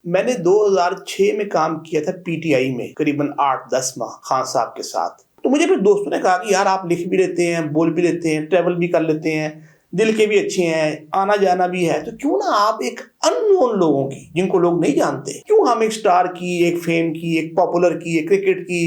میں نے 2006 میں کام کیا تھا پی ٹی آئی میں قریباً 8-10 ماہ خان صاحب کے ساتھ. تو مجھے پھر دوستوں نے کہا کہ یار آپ لکھ بھی لیتے ہیں, بول بھی لیتے ہیں, ٹریول بھی کر لیتے ہیں, دل کے بھی اچھے ہیں, آنا جانا بھی ہے, تو کیوں نہ آپ ایک ان نون لوگوں کی, جن کو لوگ نہیں جانتے, کیوں ہم ایک سٹار کی, ایک فیم کی, ایک پاپولر کی, ایک کرکٹ کی,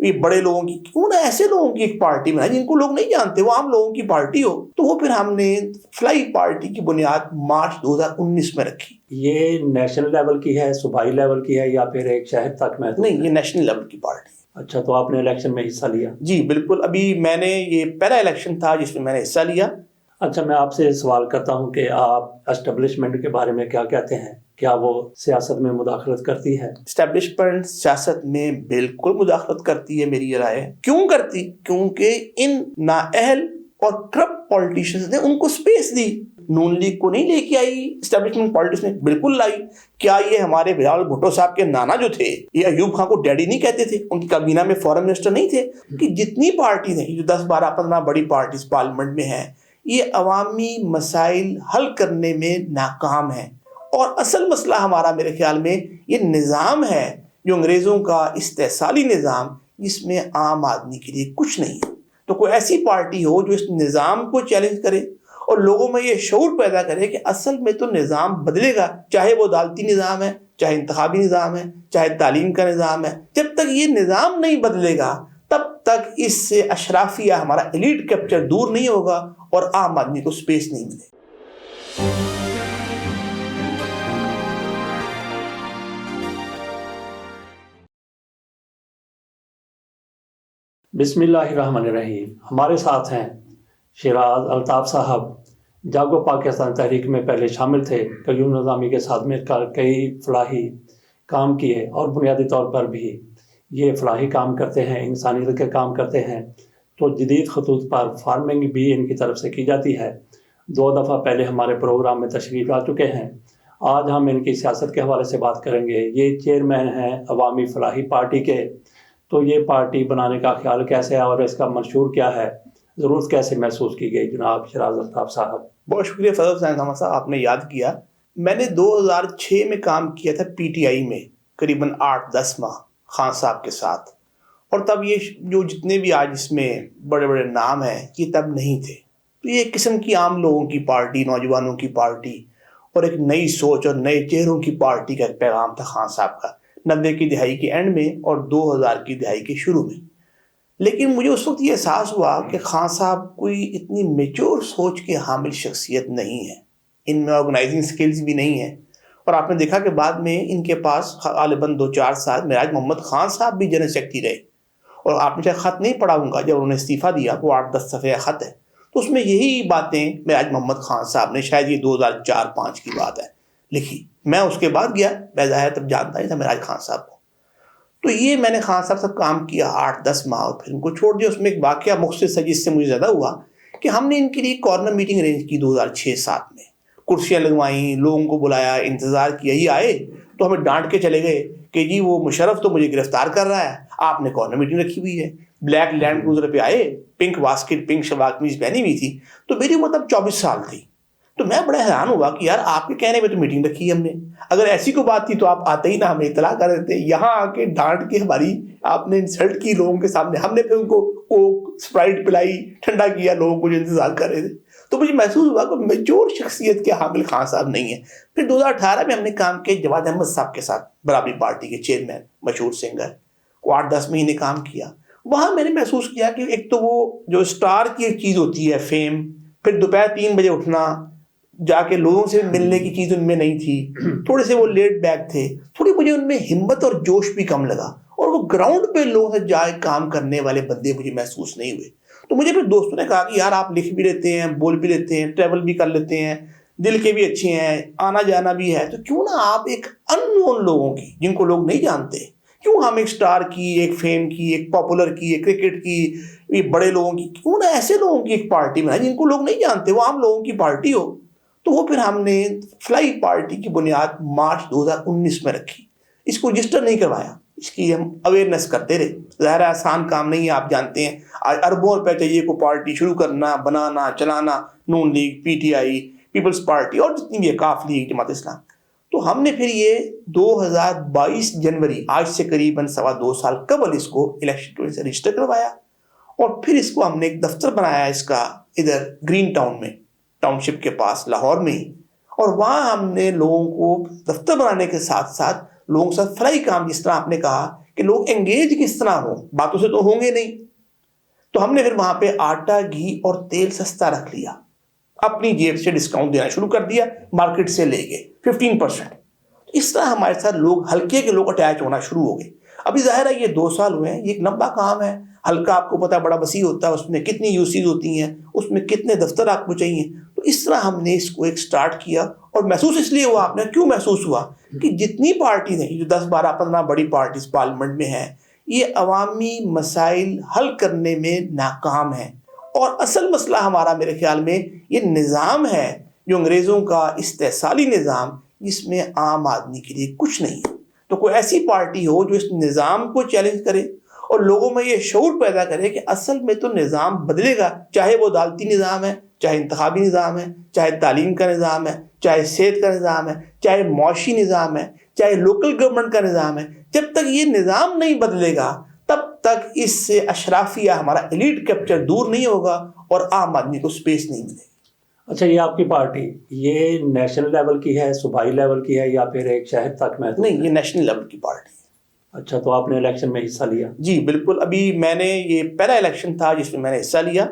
یہ بڑے لوگوں کی, کیوں نہ ایسے لوگوں کی ایک پارٹی بنائے جن کو لوگ نہیں جانتے, وہ عام لوگوں کی پارٹی ہو. تو وہ پھر ہم نے فلائی پارٹی کی بنیاد مارچ 2019 میں رکھی. یہ نیشنل لیول کی ہے, صوبائی لیول کی ہے, یا پھر ایک شہر تک میں؟ نہیں, یہ نیشنل لیول کی پارٹی. اچھا, تو آپ نے الیکشن میں حصہ لیا؟ جی بالکل, ابھی میں نے یہ پہلا الیکشن تھا جس میں میں نے حصہ لیا. اچھا, میں آپ سے سوال کرتا ہوں کہ آپ اسٹیبلشمنٹ کے بارے میں کیا کہتے ہیں؟ کیا وہ سیاست میں مداخلت کرتی ہے؟ اسٹیبلشمنٹ سیاست میں بالکل مداخلت کرتی ہے, میری یہ رائے ہے. کیوں کرتی؟ کیونکہ ان نااہل اور کرپٹ پولیٹیشنز نے ان کو سپیس دی. نون لیگ کو نہیں لے کے آئی اسٹیبلشمنٹ پالیٹکس نے, بالکل لائی. کیا یہ ہمارے بلاول بھٹو صاحب کے نانا جو تھے, یہ ایوب خان کو ڈیڈی نہیں کہتے تھے؟ ان کی کابینہ میں فورن منسٹر نہیں تھے؟ کہ جتنی پارٹیز ہیں, جو 10-12-15 بڑی پارٹیز پارلیمنٹ میں ہیں, یہ عوامی مسائل حل کرنے میں ناکام ہیں. اور اصل مسئلہ ہمارا میرے خیال میں یہ نظام ہے, جو انگریزوں کا استحصالی نظام, جس میں عام آدمی کے لیے کچھ نہیں ہے. تو کوئی ایسی پارٹی ہو جو اس نظام کو چیلنج کرے اور لوگوں میں یہ شعور پیدا کرے کہ اصل میں تو نظام بدلے گا, چاہے وہ عدالتی نظام ہے, چاہے انتخابی نظام ہے, چاہے تعلیم کا نظام ہے. جب تک یہ نظام نہیں بدلے گا تب تک اس سے اشرافیہ, ہمارا ایلیٹ کیپچر دور نہیں ہوگا اور عام آدمی کو سپیس نہیں ملے. بسم اللہ الرحمن الرحیم. ہمارے ساتھ ہیں شیراز الطاف صاحب, جاگو پاکستان تحریک میں پہلے شامل تھے, قیوم نظامی کے ساتھ مل کر کئی فلاحی کام کیے, اور بنیادی طور پر بھی یہ فلاحی کام کرتے ہیں, انسانیت کے کام کرتے ہیں. تو جدید خطوط پر فارمنگ بھی ان کی طرف سے کی جاتی ہے. 2 دفعہ پہلے ہمارے پروگرام میں تشریف لا چکے ہیں. آج ہم ان کی سیاست کے حوالے سے بات کریں گے. یہ چیئرمین ہیں عوامی فلاحی پارٹی کے. تو یہ پارٹی بنانے کا خیال کیسے ہے اور اس کا منشور کیا ہے, ضرورت کیسے محسوس کی گئی؟ جناب شیراز الطاف صاحب. بہت شکریہ فضل حسین احمد صاحب, آپ نے یاد کیا. میں نے 2006 میں کام کیا تھا پی ٹی آئی میں قریباً 8-10 ماہ خان صاحب کے ساتھ, اور تب یہ جو جتنے بھی آج اس میں بڑے بڑے نام ہیں, یہ تب نہیں تھے. تو یہ ایک قسم کی عام لوگوں کی پارٹی, نوجوانوں کی پارٹی, اور ایک نئی سوچ اور نئے چہروں کی پارٹی کا ایک پیغام تھا خان صاحب کا, 90 کی دہائی کے اینڈ میں اور 2000 کی دہائی کے شروع میں. لیکن مجھے اس وقت یہ احساس ہوا کہ خان صاحب کوئی اتنی میچور سوچ کے حامل شخصیت نہیں ہے, ان میں آرگنائزنگ سکلز بھی نہیں ہیں. اور آپ نے دیکھا کہ بعد میں ان کے پاس غالباً 2-4 سال معراج محمد خان صاحب بھی جنرل سیکرٹری رہے, اور آپ نے شاید خط نہیں پڑھا ہوں گا جب انہوں نے استعفیٰ دیا, وہ 8-10 صفحے خط ہے, تو اس میں یہی باتیں معراج محمد خان صاحب نے, شاید یہ 2004-05 کی بات ہے, لکھی. میں اس کے بعد گیا, بظاہر تب جانتا ہی تھا معراج خان صاحب کو. تو یہ میں نے خان صاحب سے کام کیا 8-10 ماہ, اور پھر ان کو چھوڑ دیا. اس میں ایک واقعہ مختصر ہے جس سے مجھے زیادہ ہوا کہ ہم نے ان کے لیے کارنر میٹنگ ارینج کی 2006-07 میں, کرسیاں لگوائیں, لوگوں کو بلایا, انتظار کیا. یہ آئے تو ہمیں ڈانٹ کے چلے گئے کہ جی وہ مشرف تو مجھے گرفتار کر رہا ہے, آپ نے کارنر میٹنگ رکھی ہوئی ہے. بلیک لینڈ کروزر پہ آئے, پنک واسکٹ, پنک شلوار قمیض پہنی ہوئی تھی. تو میری عمر تب 24 سال تھی. تو میں بڑا حیران ہوا کہ یار آپ کے کہنے پہ تو میٹنگ رکھی ہے ہم نے, اگر ایسی کوئی بات تھی تو آپ آتے ہی نہ ہمیں اطلاع کر دیتے. یہاں آ کے ڈانٹ کے ہماری آپ نے انسلٹ کی لوگوں کے سامنے. ہم نے پھر ان کو کوک اسپرائٹ پلائی, ٹھنڈا کیا لوگوں کو جو انتظار کر رہے تھے. تو مجھے محسوس ہوا کہ میچور شخصیت کے حامل خان صاحب نہیں ہیں. پھر 2018 میں ہم نے کام کیا جواد احمد صاحب کے ساتھ, برابری پارٹی کے چیئرمین, مشہور سنگر, وہ 8-10 مہینے کام کیا. وہاں میں نے محسوس کیا کہ ایک تو وہ جو اسٹار کی ایک چیز ہوتی ہے فیم, پھر دوپہر 3 بجے اٹھنا, جا کے لوگوں سے ملنے کی چیز ان میں نہیں تھی. تھوڑے سے وہ لیٹ بیک تھے, تھوڑی مجھے ان میں ہمت اور جوش بھی کم لگا, اور وہ گراؤنڈ پہ لوگوں سے جائے کام کرنے والے بندے مجھے محسوس نہیں ہوئے. تو مجھے پھر دوستوں نے کہا کہ یار آپ لکھ بھی لیتے ہیں, بول بھی لیتے ہیں, ٹریول بھی کر لیتے ہیں, دل کے بھی اچھے ہیں, آنا جانا بھی ہے, تو کیوں نہ آپ ایک ان نون لوگوں کی, جن کو لوگ نہیں جانتے, کیوں ہم ایک سٹار کی, ایک فیم کی, ایک پاپولر کی, ایک کرکٹ کی, یہ بڑے لوگوں کی, کیوں نہ ایسے لوگوں کی ایک پارٹی بنائے جن کو لوگ نہیں جانتے, وہ عام لوگوں کی پارٹی ہو. تو وہ پھر ہم نے فلائی پارٹی کی بنیاد مارچ 2019 میں رکھی. اس کو رجسٹر نہیں کروایا, اس کی ہم اویئرنیس کرتے رہے. ظاہر آسان کام نہیں ہے, آپ جانتے ہیں آج اربوں روپے چاہیے کو پارٹی شروع کرنا, بنانا, چلانا. Noon League, P T I, Peoples Party, اور جتنی بھی ہے, کاف لیگ, جماعت اسلام. تو ہم نے پھر یہ 2022 جنوری، آج سے قریباً 2.25 سال قبل اس کو الیکشن سے رجسٹر کروایا، اور پھر اس کو ہم نے ایک دفتر بنایا اس کا ادھر گرین ٹاؤن میں، ٹاؤن شپ کے پاس لاہور میں ہی، اور وہاں ہم نے لوگوں کو دفتر بنانے کے ساتھ ساتھ لوگوں کے ساتھ فلاحی کام، جس طرح آپ نے کہا کہ لوگ انگیج کس طرح ہوں، باتوں سے تو ہوں گے نہیں، تو ہم نے پھر وہاں پہ آٹا، گھی اور تیل سستا رکھ لیا، اپنی جیب سے ڈسکاؤنٹ دینا شروع کر دیا، مارکیٹ سے لے کے 15%۔ اس طرح ہمارے ساتھ لوگ، ہلکے کے لوگ اٹیچ ہونا شروع ہو گئے۔ ابھی ظاہر ہے یہ 2 سال ہوئے ہیں، یہ ایک لمبا کام ہے۔ ہلکا آپ کو پتا ہے بڑا وسیع ہوتا ہے، اس میں کتنی یوسیز ہوتی ہیں، اس میں کتنے دفتر آپ کو چاہیے۔ تو اس طرح ہم نے اس کو ایک سٹارٹ کیا، اور محسوس اس لیے ہوا، آپ نے کیوں محسوس ہوا کہ جتنی پارٹیز ہیں، جو 10 12 15 بڑی پارٹیز پارلیمنٹ میں ہیں، یہ عوامی مسائل حل کرنے میں ناکام ہیں، اور اصل مسئلہ ہمارا میرے خیال میں یہ نظام ہے، جو انگریزوں کا استحصالی نظام، جس میں عام آدمی کے لیے کچھ نہیں ہے۔ تو کوئی ایسی پارٹی ہو جو اس نظام کو چیلنج کرے اور لوگوں میں یہ شعور پیدا کرے کہ اصل میں تو نظام بدلے گا، چاہے وہ عدالتی نظام ہے، چاہے انتخابی نظام ہے، چاہے تعلیم کا نظام ہے، چاہے صحت کا نظام ہے، چاہے معاشی نظام ہے، چاہے لوکل گورنمنٹ کا نظام ہے۔ جب تک یہ نظام نہیں بدلے گا، تب تک اس سے اشرافیہ، ہمارا ایلیٹ کیپچر دور نہیں ہوگا، اور عام آدمی کو سپیس نہیں ملے گی۔ اچھا، یہ آپ کی پارٹی یہ نیشنل لیول کی ہے، صوبائی لیول کی ہے، یا پھر ایک شہر تک محدود؟ نہیں، یہ نیشنل لیول کی پارٹی ہے۔ اچھا، تو آپ نے الیکشن میں حصہ لیا؟ جی بالکل، ابھی میں نے، یہ پہلا الیکشن تھا جس میں میں نے حصہ لیا،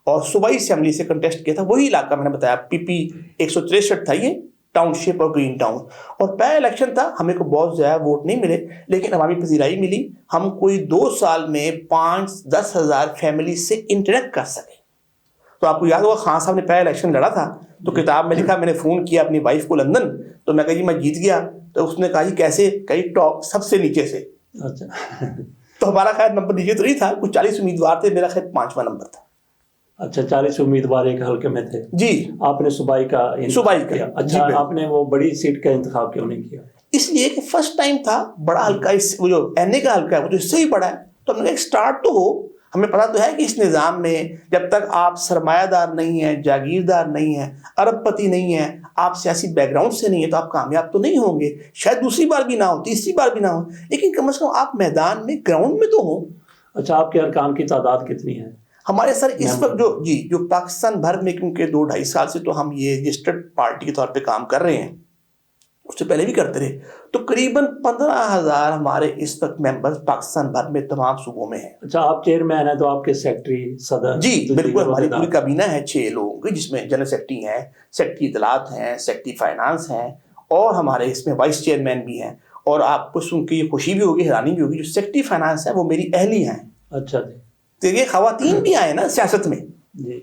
اور صوبائی اسمبلی سے کنٹیسٹ کیا تھا، وہی علاقہ میں نے بتایا، PP 163 تھا، یہ ٹاؤن شپ اور گرین ٹاؤن، اور پہلا الیکشن تھا۔ ہمیں کو بہت زیادہ ووٹ نہیں ملے، لیکن عوامی پذیرائی ملی، ہم کوئی 2 سال میں 5-10 ہزار فیملی سے انٹریکٹ کر سکے۔ تو آپ کو یاد ہوگا خان صاحب نے پہلا الیکشن لڑا تھا، تو کتاب میں لکھا، میں نے فون کیا اپنی وائف کو لندن، تو میں کہا جی میں جیت گیا، تو اس نے کہا جی کیسے؟ کہیں ٹاپ سب سے نیچے سے۔ اچھا تو ہمارا خیر نمبر نیچے تو نہیں تھا، کچھ 40 امیدوار تھے، میرا خیر 5واں نمبر تھا۔ اچھا، 40 امیدوار ایک حلقے میں تھے؟ جی، آپ نے صوبائی کا صوبائی کا کیا؟ جی اچھا، بالکل۔ آپ نے وہ بڑی سیٹ کا انتخاب کیوں نہیں کیا؟ اس لیے کہ فرسٹ ٹائم تھا، بڑا حلقہ، وہ جو NA کا حلقہ ہے وہ تو اس سے ہی بڑا ہے، تو ہم نے ایک سٹارٹ تو ہو۔ ہمیں پتا تو ہے کہ اس نظام میں جب تک آپ سرمایہ دار نہیں ہیں، جاگیردار نہیں ہیں، ارب پتی نہیں ہیں، آپ سیاسی بیک گراؤنڈ سے نہیں ہیں، تو آپ کامیاب تو نہیں ہوں گے۔ شاید دوسری بار بھی نہ ہو، تیسری بار بھی نہ ہو، لیکن کم از کم آپ میدان میں، گراؤنڈ میں تو ہوں۔ اچھا، آپ کے ارکان کی تعداد کتنی ہے؟ ہمارے سر اس وقت جو پاکستان بھر میں، کیونکہ 2-2.5 سال سے تو ہم یہ رجسٹرڈ پارٹی کے طور پہ کام کر رہے ہیں، اس سے پہلے بھی کرتے رہے، تو قریباً 15,000 ہمارے اس وقت ممبرز پاکستان بھر میں تمام صوبوں میں ہیں۔ اچھا، آپ چیئرمین ہیں، تو آپ کے سیکٹری، صدر؟ جی بالکل، ہماری پوری کابینہ ہے 6 لوگوں کی، جس میں جنرل سیکرٹری ہیں، سیکرٹری اطلاعات ہیں، سیکرٹری فائنانس ہیں، اور ہمارے اس میں وائس چیئرمین بھی ہیں۔ اور آپ کو سن کے یہ خوشی بھی ہوگی، حیرانی بھی ہوگی، جو سیکرٹری فائنانس ہے وہ میری اہلی ہیں۔ اچھا جی، تو یہ خواتین بھی آئے نا سیاست میں، جی،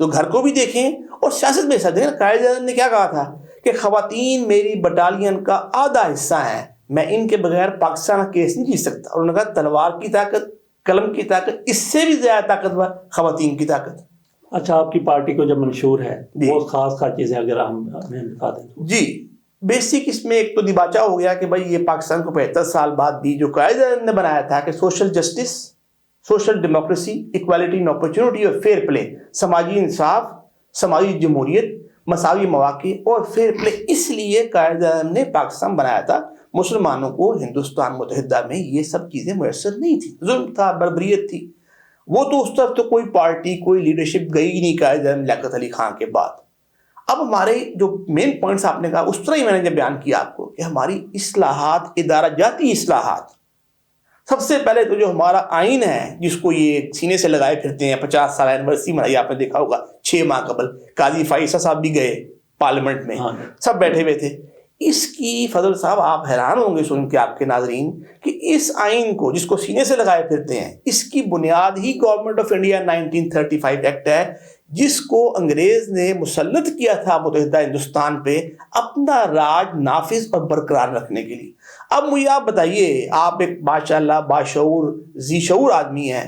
تو گھر کو بھی دیکھیں اور سیاست میں حصہ دیں۔ قائد اعظم نے کیا کہا تھا کہ خواتین میری بٹالین کا آدھا حصہ ہیں، میں ان کے بغیر پاکستان کا کیس نہیں جیت سکتا۔ اور انہوں نے کہا تلوار کی طاقت، قلم کی طاقت، اس سے بھی زیادہ طاقتور خواتین کی طاقت۔ اچھا، آپ کی پارٹی کو جو منشور ہے وہ خاص چیزیں اگر ہمیں بتا دیں تو؟ جی بیسک اس میں ایک تو دیباچہ ہو گیا کہ بھائی یہ پاکستان کو 75 سال بعد بھی جو قائد اعظم نے بنایا تھا کہ social justice, social democracy, equality in opportunity اور فیئر پلے، سماجی انصاف، سماجی جمہوریت، مساوی مواقع اور فیئر پلے، اس لیے قائد اعظم نے پاکستان بنایا تھا۔ مسلمانوں کو ہندوستان متحدہ میں یہ سب چیزیں میسر نہیں تھیں، ظلم تھا، بربریت تھی۔ وہ تو اس طرف تو کوئی پارٹی، کوئی لیڈرشپ گئی ہی نہیں قائد اعظم لیاقت علی خان کے بعد۔ اب ہمارے جو مین پوائنٹس آپ نے کہا، اس طرح ہی میں نے جب بیان کیا آپ کو کہ ہماری اصلاحات، ادارہ جاتی اصلاحات، سب سے پہلے تو جو ہمارا آئین ہے، جس کو یہ سینے سے لگائے پھرتے ہیں، 50 سال اینیورسری منائی، آپ نے دیکھا ہوگا 6 ماہ قبل قاضی فائصہ صاحب بھی گئے پارلیمنٹ میں، سب بیٹھے ہوئے تھے۔ اس کی فضل صاحب آپ حیران ہوں گے سن کے، آپ کے ناظرین، کہ اس آئین کو جس کو سینے سے لگائے پھرتے ہیں، اس کی بنیاد ہی گورنمنٹ آف انڈیا 1935 ایکٹ ہے، جس کو انگریز نے مسلط کیا تھا متحدہ ہندوستان پہ اپنا راج نافذ اور برقرار رکھنے کے لیے۔ اب مجھے آپ بتائیے، آپ ایک ماشاءاللہ باشعور، ذی شعور آدمی ہیں،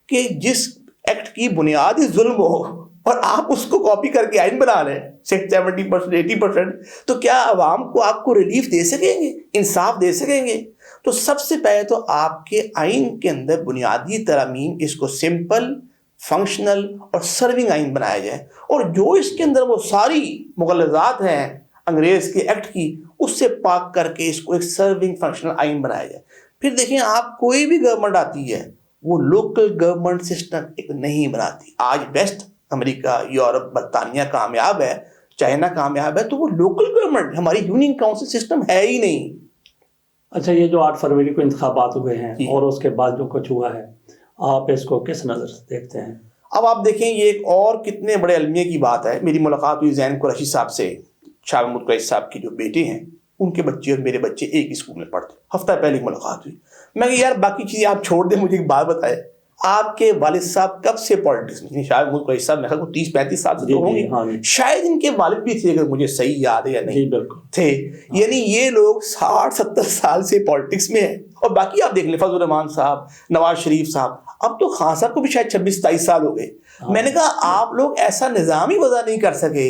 کہ جس ایکٹ کی بنیاد ہی ظلم ہو اور آپ اس کو کاپی کر کے آئین بنا رہے ہیں 70%، 80%، تو کیا عوام کو آپ کو ریلیف دے سکیں گے، انصاف دے سکیں گے؟ تو سب سے پہلے تو آپ کے آئین کے اندر بنیادی ترامیم، اس کو سمپل، فنکشنل اور سرونگ آئین بنایا جائے، اور جو اس کے اندر وہ ساری مغلظات ہیں انگریز کے ایکٹ کی، اس سے پاک کر کے اس کو ایک سرونگ فنکشنل آئین بنایا جائے. پھر دیکھیں آپ کوئی بھی گورنمنٹ آتی ہے وہ لوکل گورنمنٹ سسٹم ایک نہیں بناتی. آج ویسٹ امریکہ، یورپ، برطانیہ کامیاب ہے، چائنا کامیاب ہے، تو وہ لوکل گورنمنٹ، ہماری یونین کاؤنسل سسٹم ہے ہی نہیں. اچھا، یہ جو 8 فروری کو انتخابات ہوئے ہیں اور اس کے بعد جو کچھ ہوا ہے، آپ اس کو کس نظر سے دیکھتے ہیں؟ اب آپ دیکھیں یہ ایک اور کتنے بڑے المیہ کی بات ہے. میری ملاقات ہوئی زین قریشی صاحب سے، شاہ محمود قریشی صاحب کے جو بیٹے ہیں ان کے بچے اور میرے بچے ایک ہی اسکول میں پڑھتے. ہفتہ پہلے ملاقات ہوئی. میں کہ یار باقی چیزیں آپ چھوڑ دیں، مجھے ایک بات بتائے، آپ کے والد صاحب کب سے پالیٹکس میں؟ شاہ محمود قریشی صاحب میرے خیال 30-35 سال سے تو ہوں گے. شاید ان کے والد بھی تھے، اگر مجھے صحیح یاد ہے یا نہیں تھے. یعنی یہ لوگ 60-70 سال سے پالیٹکس میں ہیں. اور باقی آپ دیکھ لیں فضل الرحمان صاحب، نواز شریف صاحب، اب تو خان صاحب کو بھی شاید 26-27 سال ہو گئے. میں نے کہا آپ لوگ ایسا نظام ہی وضع نہیں کر سکے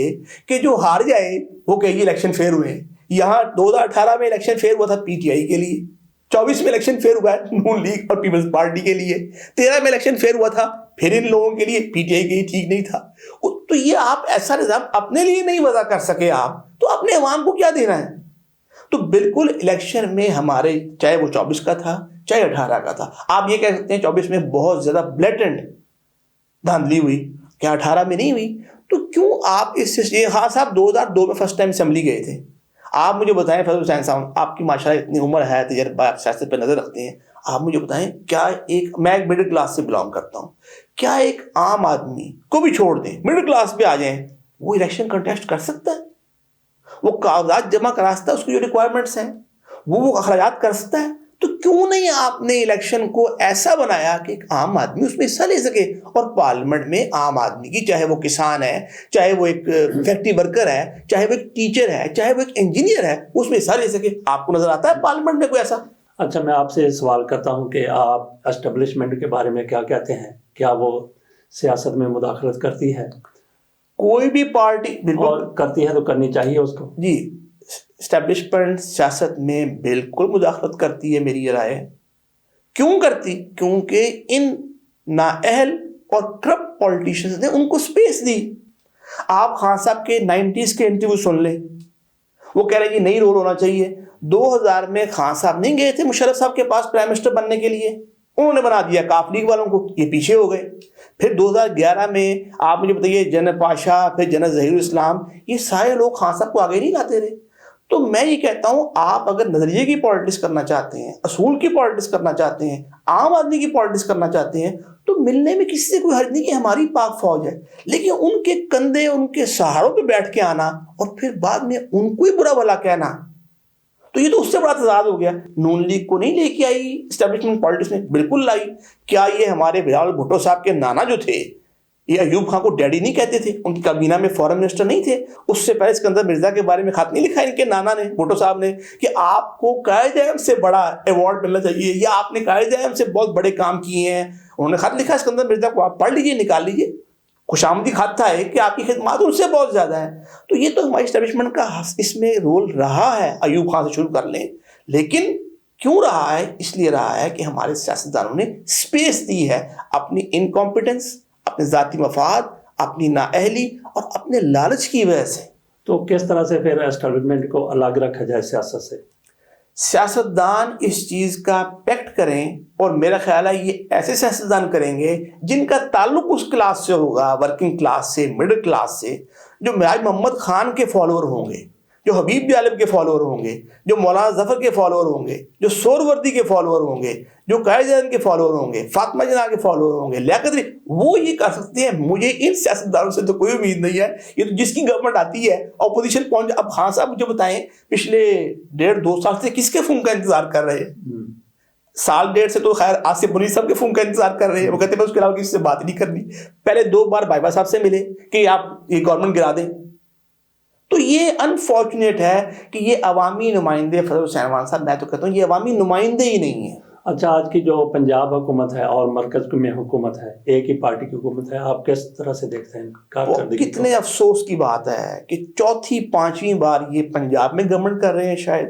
کہ جو ہار جائے وہ کہ یہ الیکشن فیئر ہوئے ہیں. یہاں 2018 میں الیکشن فیئر ہوا تھا پی ٹی آئی کے لیے، 24 میں الیکشن فیئر ہوا ہے نون لیگ اور پیپلز پارٹی کے لیے، 13 میں الیکشن فیئر ہوا تھا پھر ان لوگوں کے لیے، پی ٹی آئی کے لیے ٹھیک نہیں تھا. تو یہ آپ ایسا نظام اپنے لیے نہیں وضع کر سکے آپ، تو اپنے عوام کو کیا دینا ہے؟ تو بالکل الیکشن میں ہمارے چاہے وہ 24 کا تھا چاہے 18 کا تھا، آپ یہ کہہ سکتے ہیں 24 میں بہت زیادہ بلیٹنٹ دھاندلی ہوئی، کیا 18 میں نہیں ہوئی؟ تو کیوں آپ اس سے خان صاحب 2002 میں فرسٹ ٹائم اسمبلی گئے تھے. آپ مجھے بتائیں فضل حسین صاحب، آپ کی ماشاءاللہ اتنی عمر ہے، تجربہ، آپ سیاست پہ نظر رکھتے ہیں، آپ مجھے بتائیں کیا میں ایک مڈل کلاس سے بلانگ کرتا ہوں، کیا ایک عام آدمی کو بھی چھوڑ دیں مڈل کلاس پہ آ جائیں وہ الیکشن کنٹیسٹ کر سکتا ہے؟ وہ کاغذات جمع کرا سکتا ہے، اس کی جو ریکوائرمنٹس ہیں وہ اخراجات کر سکتا ہے. تو کیوں نہیں آپ نے الیکشن کو ایسا بنایا کہ ایک عام آدمی اس میں حصہ لے سکے؟ اور پارلیمنٹ میں عام آدمی کی، چاہے وہ کسان ہے، چاہے وہ ایک فیکٹری ورکر ہے، چاہے وہ ایک ٹیچر ہے، چاہے وہ ایک انجینئر ہے، اس میں حصہ لے سکے. آپ کو نظر آتا ہے پارلیمنٹ میں کوئی ایسا؟ اچھا، میں آپ سے سوال کرتا ہوں کہ آپ اسٹیبلشمنٹ کے بارے میں کیا کہتے ہیں؟ کیا وہ سیاست میں مداخلت کرتی ہے؟ کوئی بھی پارٹی اور کرتی ہے تو کرنی چاہیے اس کو. جی، اسٹیبلشمنٹ سیاست میں بالکل مداخلت کرتی ہے، میری یہ رائے ہے. کیوں کرتی؟ کیونکہ ان نااہل اور کرپٹ پولیٹیشنز نے ان کو سپیس دی. آپ خان صاحب کے 90s کے انٹرویو سن لیں، وہ کہہ رہے ہیں یہ نئی رول ہونا چاہیے. 2000 میں خان صاحب نہیں گئے تھے مشرف صاحب کے پاس پرائم منسٹر بننے کے لیے، انہوں نے بنا دیا کاف لیگ والوں کو، یہ پیچھے ہو گئے. پھر 2011 میں آپ مجھے بتائیے جنرل پاشا، پھر جنرل ظہیر الاسلام، یہ سارے لوگ خان صاحب کو آگے نہیں لاتے رہے. تو میں یہ کہتا ہوں آپ اگر نظریے کی پالیٹکس کرنا چاہتے ہیں، اصول کی پالیٹکس کرنا چاہتے ہیں، عام آدمی کی پالیٹکس کرنا چاہتے ہیں، تو ملنے میں کسی سے کوئی حرج نہیں کہ ہماری پاک فوج ہے، لیکن ان کے کندھے، ان کے سہاروں پہ بیٹھ کے آنا اور پھر بعد میں ان کو ہی برا بھلا کہنا، تو یہ تو اس سے بڑا تضاد ہو گیا. نون لیگ کو نہیں لے کے آئی اسٹیبلشمنٹ پالیٹکس میں، بالکل لائی. کیا یہ ہمارے بلاول بھٹو صاحب کے نانا جو تھے یہ ایوب خان کو ڈیڈی نہیں کہتے تھے؟ ان کی کابینہ میں فورن منسٹر نہیں تھے؟ اس سے پہلے اسکندر مرزا کے بارے میں خط نہیں لکھا ان کے نانا نے، بھٹو صاحب نے، کہ آپ کو قائد اعظم سے بڑا ایوارڈ ملنا چاہیے یا آپ نے قائد اعظم سے بہت بڑے کام کیے ہیں؟ انہوں نے خط لکھا اسکندر مرزا کو، آپ پڑھ لیجئے، نکال لیجئے، خوش آمدی خط تھا کہ آپ کی خدمات ان سے بہت زیادہ ہیں. تو یہ تو ہماری اسٹیبلشمنٹ کا اس میں رول رہا ہے. ایوب خان سے شروع کر لیں، لیکن کیوں رہا ہے؟ اس لیے رہا ہے کہ ہمارے سیاستدانوں نے سپیس دی ہے اپنی انکمپیٹنس، اپنے ذاتی مفاد، اپنی نااہلی اور اپنے لالچ کی وجہ سے. تو کس طرح سے پھر اسٹیبلشمنٹ کو الگ رکھا جائے سیاست سے؟ سیاستدان اس چیز کا پیکٹ کریں، اور میرا خیال ہے یہ ایسے سیاستدان کریں گے جن کا تعلق اس کلاس سے ہوگا، ورکنگ کلاس سے، مڈل کلاس سے، جو میاج محمد خان کے فالوور ہوں گے، جو حبیب عالم کے فالوور ہوں گے، جو مولانا ظفر کے فالوور ہوں گے، جو سہروردی کے فالوور ہوں گے، جو قائد اعظم کے فالوور ہوں گے، فاطمہ جناح کے فالوور ہوں گے، لیاقت علی، وہ یہ کر سکتے ہیں. مجھے ان سیاستدانوں سے تو کوئی امید نہیں ہے. یہ تو جس کی گورنمنٹ آتی ہے اپوزیشن پہنچ. اب خان صاحب مجھے بتائیں پچھلے 1.5-2 سال سے کس کے فون کا انتظار کر رہے ہیں؟ سال 1.5 سے تو خیر آصف منیر صاحب کے فون کا انتظار کر رہے ہیں، وہ کہتے ہیں اس کے علاوہ کسی سے بات نہیں کرنی. پہلے 2 بار بائبا صاحب سے ملے کہ آپ یہ گورنمنٹ گرا دیں. تو یہ انفارچونیٹ ہے کہ یہ عوامی نمائندے، فضل حسین صاحب، میں تو کہتا ہوں یہ عوامی نمائندے ہی نہیں ہیں. اچھا، آج کی جو پنجاب حکومت ہے اور مرکز میں حکومت ہے، ایک ہی پارٹی کی حکومت ہے، آپ کس طرح سے دیکھتے ہیں کارکردگی؟ کتنے افسوس کی بات ہے کہ 4-5ویں بار یہ پنجاب میں گورنمنٹ کر رہے ہیں شاید،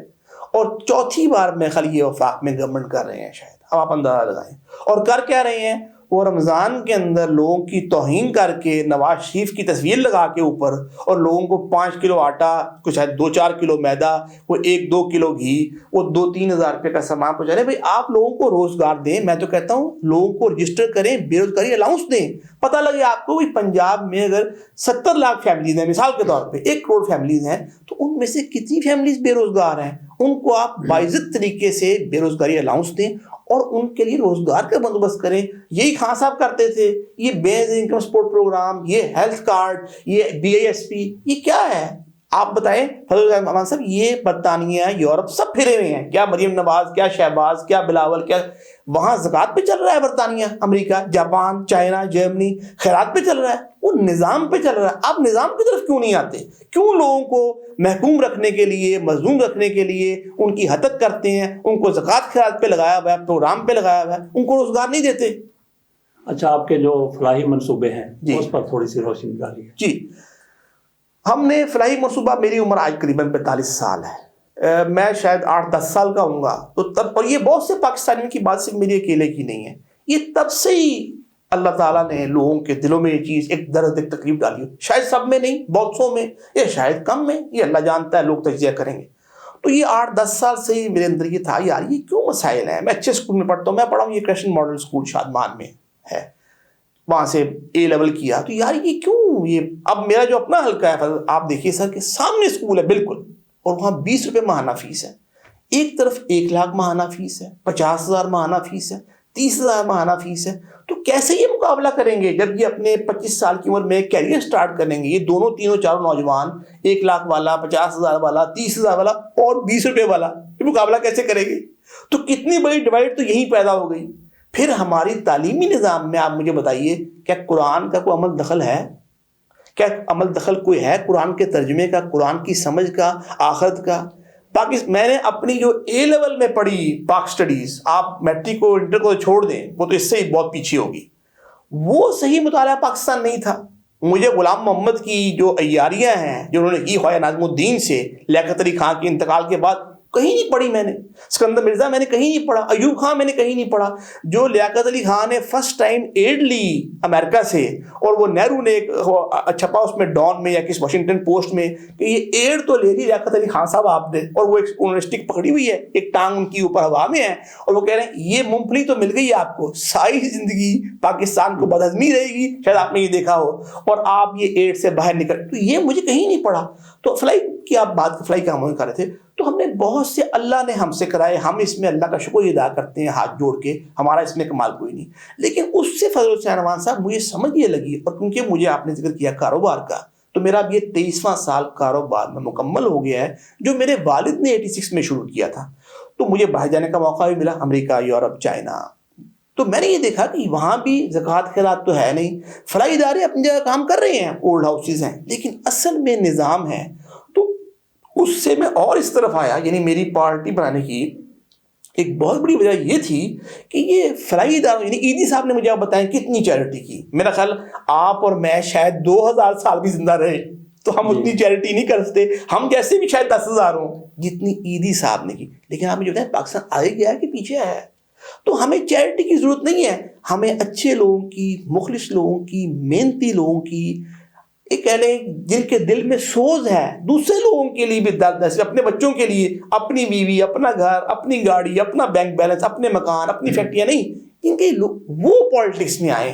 اور 4تھی بار میں خالی یہ وفاق میں گورنمنٹ کر رہے ہیں شاید. اب آپ اندازہ لگائیں. اور کر کیا رہے ہیں؟ وہ رمضان کے اندر لوگوں کی توہین کر کے نواز شریف کی تصویر لگا کے اوپر اور لوگوں کو 5 کلو آٹا, کچھ ہے 2-4 کلو میدا, وہ 1-2 کلو گھی, وہ 2-3 ہزار روپے کا سامان پہنچا رہے. بھائی آپ لوگوں کو روزگار دیں. میں تو کہتا ہوں لوگوں کو رجسٹر کریں, بے روزگاری الاؤنس دیں. پتہ لگے آپ کو پنجاب میں اگر 70 لاکھ فیملیز ہیں مثال کے طور پہ, 1 کروڑ فیملیز ہیں, تو ان میں سے کتنی فیملیز بے روزگار ہیں. ان کو آپ باعزت طریقے سے بے روزگاری الاؤنس دیں اور ان کے لیے روزگار کا بندوبست کریں. یہی خان صاحب کرتے تھے. یہ بیس انکم سپورٹ پروگرام, یہ ہیلتھ کارڈ, یہ BISP, یہ کیا ہے آپ بتائیں فضل الرحمان صاحب. یہ برطانیہ, یورپ سب پھرے ہوئے ہیں. کیا مریم نواز, کیا شہباز, کیا بلاول, کیا وہاں زکوٰۃ پہ چل رہا ہے برطانیہ, امریکہ, جاپان, چائنا, جرمنی خیرات پہ چل رہا ہے. وہ نظام پہ چل رہا ہے. آپ نظام کی طرف کیوں نہیں آتے؟ کیوں لوگوں کو محکوم رکھنے کے لیے, مظلوم رکھنے کے لیے ان کی حدت کرتے ہیں, ان کو زکوٰۃ خیرات پہ لگایا ہوا ہے, پروگرام پہ لگایا ہوا ہے, ان کو روزگار نہیں دیتے؟ اچھا, آپ کے جو فلاحی منصوبے ہیں جی, اس پر تھوڑی سی روشنی ڈالیے. جی, ہم نے فلاحی منصوبہ, میری عمر آج قریباً 45 سال ہے, میں شاید 8-10 سال کا ہوں گا تو تب, اور یہ بہت سے پاکستانیوں کی بات صرف میری اکیلے کی نہیں ہے, یہ تب سے ہی اللہ تعالیٰ نے لوگوں کے دلوں میں یہ چیز ایک درد, ایک تکلیف ڈالی. شاید سب میں نہیں, بہت سو میں, یا شاید کم میں, یہ اللہ جانتا ہے, لوگ تجزیہ کریں گے. تو یہ 8-10 سال سے ہی میرے اندر یہ تھا, یار یہ کیوں مسائل ہیں. میں اچھے اسکول میں پڑھتا ہوں, میں پڑھا ہوں یہ کرسچن ماڈل اسکول شادمان میں ہے, وہاں سے A لیول کیا. تو یار یہ کیوں, یہ اب میرا جو اپنا حلقہ ہے آپ دیکھیے سر, کہ سامنے اسکول ہے بالکل, اور وہاں 20 روپے ماہانہ فیس ہے. ایک طرف 1 لاکھ ماہانہ فیس ہے, 50,000 ماہانہ فیس ہے, 30,000 ماہانہ فیس ہے. تو کیسے یہ مقابلہ کریں گے جب یہ اپنے 25 سال کی عمر میں کیریئر سٹارٹ کریں گے؟ یہ دونوں تینوں چاروں نوجوان, 1 لاکھ والا, 50,000 والا, 30,000 والا اور 20 روپے والا, یہ مقابلہ کیسے کریں گے؟ تو کتنی بڑی ڈیوائڈ تو یہیں پیدا ہو گئی. پھر ہماری تعلیمی نظام میں آپ مجھے بتائیے, کیا قرآن کا کوئی عمل دخل ہے؟ کیا عمل دخل کوئی ہے قرآن کے ترجمے کا, قرآن کی سمجھ کا, آخرت کا؟ میں نے اپنی جو A لیول میں پڑھی پاک سٹڈیز, آپ میٹرک کو انٹر کو چھوڑ دیں, وہ تو اس سے ہی بہت پیچھے ہوگی, وہ صحیح مطالعہ پاکستان نہیں تھا. مجھے غلام محمد کی جو عیاریاں ہیں جو انہوں نے کی خواجہ ناظم الدین سے لیاقت علی خان کے انتقال کے بعد, کہیں نہیں پڑھی میں نے. اسکندر مرزا میں نے کہیں نہیں پڑھا, ایوب خان میں نے کہیں نہیں پڑھا. جو لیاقت علی خان نے فرسٹ ٹائم ایڈ لی امریکہ سے, اور وہ نہرو نے چھپا اس میں ڈان میں یا کس واشنگٹن پوسٹ میں کہ یہ ایڈ تو لے لی لیاقت علی خان صاحب آپ نے, اور وہ انہوں نے اسٹک پکڑی ہوئی ہے, ایک ٹانگ ان کی اوپر ہوا میں ہے, اور وہ کہہ رہے ہیں یہ مونگ پھلی تو مل گئی آپ کو, ساری زندگی پاکستان کو بدہضمی رہے گی, شاید آپ نے یہ دیکھا ہو, اور آپ یہ ایڈ سے باہر نکل. تو یہ مجھے کہیں نہیں پڑھا. تو فلائی کی آپ بات, فلائی کا ہم کر رہے تھے, تو ہم نے بہت سے اللہ نے ہم سے کرائے, ہم اس میں اللہ کا شکر ادا کرتے ہیں ہاتھ جوڑ کے, ہمارا اس میں کمال کوئی نہیں. لیکن اس سے فضل حسین عنوان صاحب مجھے سمجھ یہ لگی, اور کیونکہ مجھے آپ نے ذکر کیا کاروبار کا, تو میرا اب یہ 23واں سال کاروبار میں مکمل ہو گیا ہے, جو میرے والد نے 86 میں شروع کیا تھا. تو مجھے باہر جانے کا موقع بھی ملا, امریکہ, یورپ, چائنا. تو میں نے یہ دیکھا کہ وہاں بھی زکوٰۃ خیرات تو ہے نہیں, فلاحی ادارے اپنی جگہ کام کر رہے ہیں, اولڈ ہاؤسز ہیں, لیکن اصل میں نظام ہے. تو اس سے میں اور اس طرف آیا, یعنی میری پارٹی بنانے کی ایک بہت بڑی وجہ یہ تھی کہ یہ فلاحی اداروں, یعنی ایدی صاحب نے مجھے آپ بتائیں کتنی چیریٹی کی. میرا خیال آپ اور میں شاید 2000 سال بھی زندہ رہے تو ہم اتنی چیریٹی نہیں کر سکتے, ہم جیسے بھی شاید 10,000 ہوں جتنی ایدی صاحب نے کی. لیکن آپ مجھے بتائیں پاکستان آگے گیا ہے کہ پیچھے ہے؟ تو ہمیں چیریٹی کی ضرورت نہیں ہے, ہمیں اچھے لوگوں کی, مخلص لوگوں کی, محنتی لوگوں کی, ایک کہہ لیں جن کے دل میں سوز ہے دوسرے لوگوں کے لیے بھی درد ہے, اپنے بچوں کے لیے, اپنی بیوی, اپنا گھر, اپنی گاڑی, اپنا بینک بیلنس, اپنے مکان, اپنی فیکٹریاں نہیں, ان کے وہ پالیٹکس میں آئے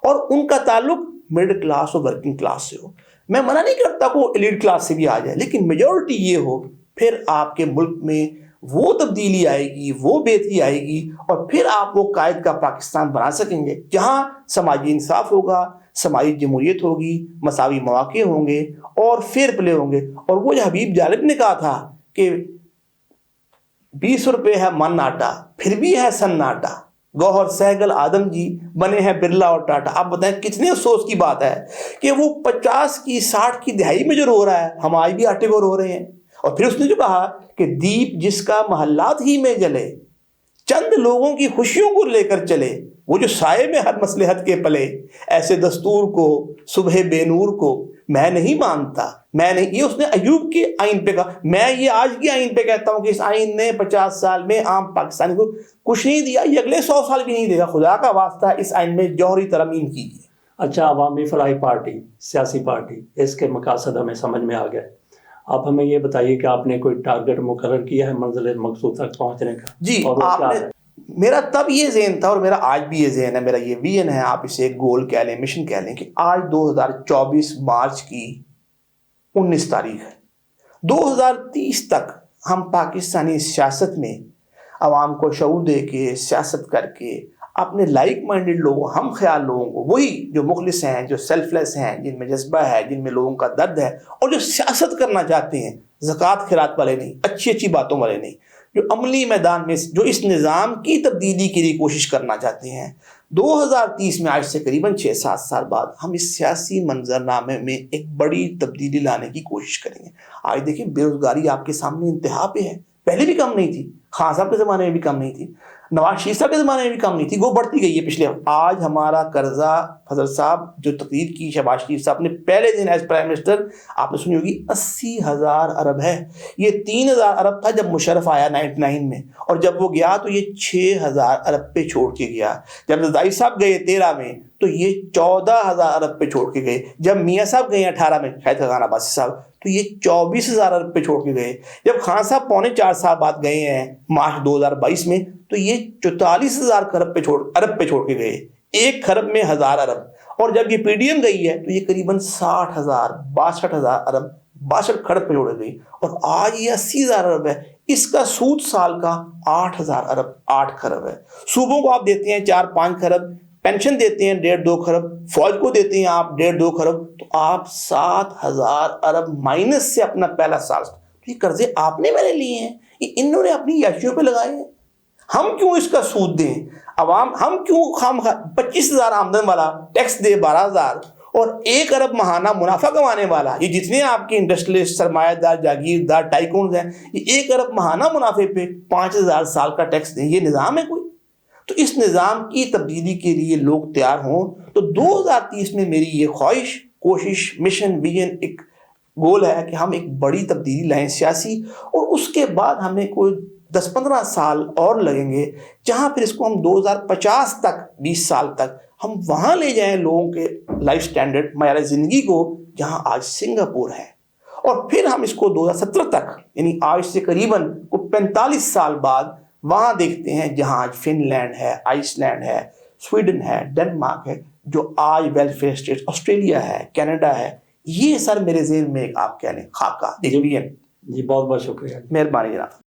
اور ان کا تعلق مڈل کلاس اور ورکنگ کلاس سے ہو. میں منع نہیں کرتا کو ایلیٹ کلاس سے بھی آ جائے, لیکن میجورٹی یہ ہو, پھر آپ کے ملک میں وہ تبدیلی آئے گی, وہ بہتری آئے گی, اور پھر آپ وہ قائد کا پاکستان بنا سکیں گے جہاں سماجی انصاف ہوگا, سماجی جمہوریت ہوگی, مساوی مواقع ہوں گے, اور فیئر پلے ہوں گے. اور وہ جو حبیب جالب نے کہا تھا کہ 20 روپے ہے من آٹا پھر بھی ہے سناٹا, گوہر سہگل آدم جی بنے ہیں برلا اور ٹاٹا. آپ بتائیں کتنے افسوس کی بات ہے کہ وہ 50 کی 60 کی دہائی میں جو رو رہا ہے, ہم آج بھی آٹے کو رو رہے ہیں. اور پھر اس نے جو کہا کہ دیپ جس کا محلات ہی میں جلے, چند لوگوں کی خوشیوں کو لے کر چلے, وہ جو سائے میں ہر مصلحت کے پلے, ایسے دستور کو صبح بے نور کو میں نہیں مانتا، میں نہیں، یہ اس نے ایوب کے آئین پہ کہا، میں یہ آج کے آئین پہ کہتا ہوں کہ اس آئین نے 50 سال میں عام پاکستانی کو کچھ نہیں دیا، یہ اگلے 100 سال بھی نہیں دے گا، خدا کا واسطہ اس آئین میں جوہری ترمیم کیجیے۔ اچھا، عوامی فلاحی پارٹی، سیاسی پارٹی، اس کے مقاصد ہمیں سمجھ میں آ گئے۔ اب ہمیں یہ بتائیے کہ آپ نے کوئی ٹارگٹ مقرر کیا ہے منزل مقصود تک پہنچنے کا؟ جی، اور وہ آپ کیا نے، ہے؟ میرا تب یہ ذہن تھا اور میرا آج بھی یہ ذہن ہے، میرا یہ ویژن ہے، آپ اسے ایک گول کہہ لیں، مشن کہہ لیں، کہ آج 2024 مارچ کی 19 تاریخ ہے، 2030 تک ہم پاکستانی سیاست میں عوام کو شعور دے کے، سیاست کر کے، اپنے لائک مائنڈڈ لوگوں، ہم خیال لوگوں کو، وہی جو مخلص ہیں، جو سیلف لیس ہیں، جن میں جذبہ ہے، جن میں لوگوں کا درد ہے، اور جو سیاست کرنا چاہتے ہیں، زکوٰۃ خیرات والے نہیں، اچھی اچھی باتوں والے نہیں، جو عملی میدان میں، جو اس نظام کی تبدیلی کے لیے کوشش کرنا چاہتے ہیں۔ 2030 میں، آج سے قریباً 6-7 سال بعد، ہم اس سیاسی منظرنامے میں ایک بڑی تبدیلی لانے کی کوشش کریں گے۔ آج دیکھیں، بے روزگاری آپ کے سامنے انتہا پہ ہے، پہلے بھی کم نہیں تھی، خان صاحب کے زمانے میں بھی کم نہیں تھی، نواز شریف صاحب کے زمانے میں بھی کم نہیں تھی، وہ بڑھتی گئی ہے پچھلے۔ آج ہمارا قرضہ، فضل صاحب جو تقریر کی شہباز شریف صاحب نے پہلے دن ایز پرائم منسٹر، آپ نے سنی ہوگی، 80,000 ارب ہے۔ یہ 3,000 ارب تھا جب مشرف آیا 99 میں، اور جب وہ گیا تو یہ 6,000 ارب پہ چھوڑ کے گیا۔ جب رضائی صاحب گئے 13 میں تو یہ 14,000 ارب پہ چھوڑ کے گئے۔ جب میاں صاحب گئے 18 میں، شاید خان عباسی صاحب، تو یہ 24,000 ارب پہ چھوڑ کے گئے۔ جب خان صاحب 4.25 سال بعد گئے ہیں مارچ 2022 میں، تو یہ 44,000 ارب پہ چھوڑ کے گئے، 1 کھرب میں 1,000 ارب۔ اور جب یہ پی ڈی ایم گئی ہے تو یہ قریباً 60,000 62,000 ارب 62 کھرب پہ چھوڑ گئی، اور آج یہ 80,000 ارب ہے۔ اس کا سود سال کا 8,000 ارب 8 کھرب ہے۔ صوبوں کو آپ دیتے ہیں 4-5 کھرب، پینشن دیتے ہیں 1.5-2 کھرب، فوج کو دیتے ہیں آپ 1.5-2 کھرب، تو آپ 7,000 ارب مائنس سے اپنا پہلا سال، تو یہ قرضے آپ نے میں نے لیے ہیں، یہ انہوں نے اپنی یاشیوں پہ لگائے ہیں۔ ہم کیوں اس کا سود دیں؟ عوام، ہم کیوں 25,000 آمدن والا ٹیکس دے 12,000، اور 1 ارب ماہانہ منافع کمانے والا، یہ جتنے آپ کے انڈسٹریلسٹ، سرمایہ دار، جاگیردار، ٹائکونز ہیں، یہ 1 ارب ماہانہ منافع پہ 5,000 سال کا ٹیکس دیں، یہ نظام ہے کوئی؟ تو اس نظام کی تبدیلی کے لیے لوگ تیار ہوں تو 2030 میں میری یہ خواہش، کوشش، مشن، ویژن، ایک گول ہے کہ ہم ایک بڑی تبدیلی لائیں سیاسی، اور اس کے بعد ہمیں کوئی 10-15 سال اور لگیں گے، جہاں پھر اس کو ہم 2050 تک، 20 سال تک ہم وہاں لے جائیں لوگوں کے لائف سٹینڈرڈ، معیار زندگی کو، جہاں آج سنگاپور ہے۔ اور پھر ہم اس کو 2070 تک، یعنی آج سے قریباً 45 سال بعد، وہاں دیکھتے ہیں جہاں آج فن لینڈ ہے، آئس لینڈ ہے، سویڈن ہے، ڈنمارک ہے، جو آج ویلفیئر اسٹیٹ، آسٹریلیا ہے، کینیڈا ہے۔ یہ سر میرے ذہن میں ایک، آپ کہہ لیں، خاکہ، ایک ویژن۔ جی، بہت بہت شکریہ۔ مہربانی جناب۔